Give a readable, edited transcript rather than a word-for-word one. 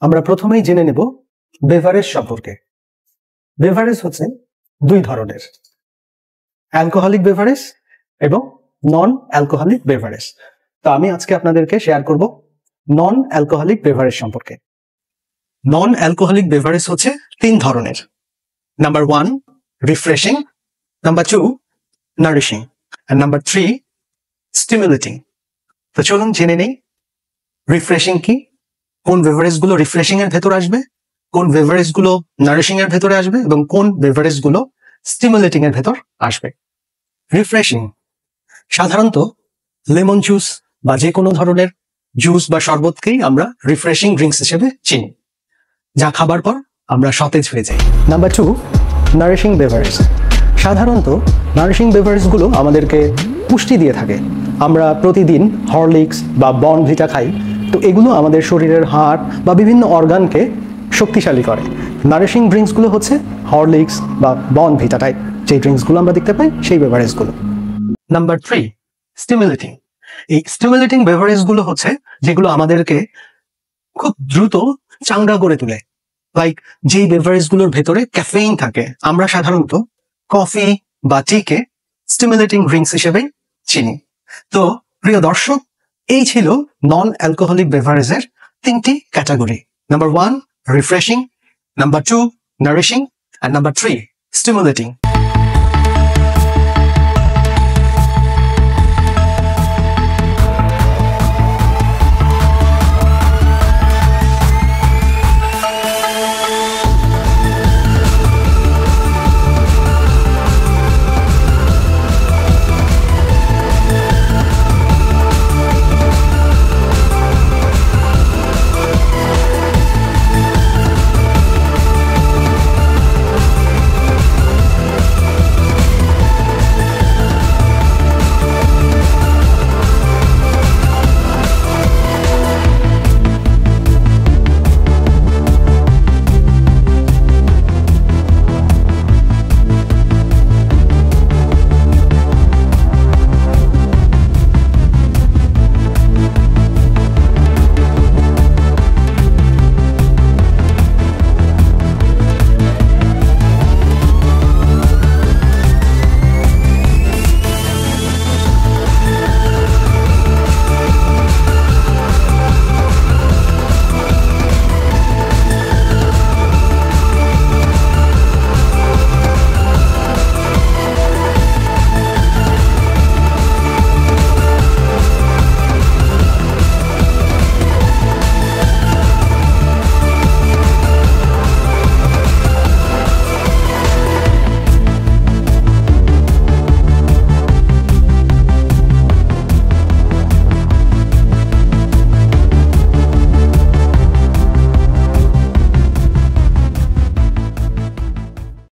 আমরা প্রথমেই জেনে নেব বেভারেজ সম্পর্কে। বেভারেজ হচ্ছে দুই ধরনের, অ্যালকোহলিক বেভারেজ এবং নন অ্যালকোহলিক বেভারেজ। তো আমি আজকে আপনাদেরকে শেয়ার করব নন অ্যালকোহলিক বেভারেজ সম্পর্কে। নন অ্যালকোহলিক বেভারেজ হচ্ছে তিন ধরনের। নাম্বার 1 রিফ্রেশিং, নাম্বার 2 নারিশিং, আর নাম্বার 3 স্টিমুলেটিং। তো চলুন জেনে নেই রিফ্রেশিং কি, কোন বেভারেজ গুলো রিফ্রেশিং এর ভেতর আসবে, কোন বেভারেজ গুলো নারিশিং এর ভেতরে আসবে এবং কোন বেভারেজ গুলো স্টিমুলেটিং এর ভেতর আসবে। রিফ্রেশিং সাধারণত লেমন জুস বা যে কোনো ধরনের জুস বা শরবতকেই আমরা রিফ্রেশিং ড্রিঙ্কস হিসেবে চিনি, যা খাবার পর আমরা সতেজ হয়ে যাই। Number 2 nourishing beverage. সাধারণত নারিশিং বেভারেজগুলো আমাদেরকে পুষ্টি দিয়ে থাকে। আমরা প্রতিদিন হরলিক্স বা বর্নভিটা খাই, তো এগুলো আমাদের শরীরের হাড় বা বিভিন্ন অর্গানকে শক্তিশালী করে। নারিশিং ড্রিঙ্কসগুলো হচ্ছে হরলিক্স বা বর্নভিটা টাইপ যে ড্রিঙ্কসগুলো আমরা দেখতে পাই, সেই বেভারেজগুলো। Number 3 stimulating. এই স্টিমুলেটিং বেভারেজগুলো হচ্ছে যেগুলো আমাদেরকে খুব দ্রুত চাঙ্গা করে তোলে। লাইক যেই বেভারেজগুলোর ভেতরে ক্যাফেইন থাকে, আমরা সাধারণত কফি বা টিকে স্টিমুলেটিং ড্রিঙ্কস হিসেবে চিনি। তো প্রিয় দর্শক, এই ছিল নন অ্যালকোহলিক বেভারেজের তিনটি category. Number 1 refreshing, number 2 nourishing, আর নাম্বার 3 স্টিমুলেটিং।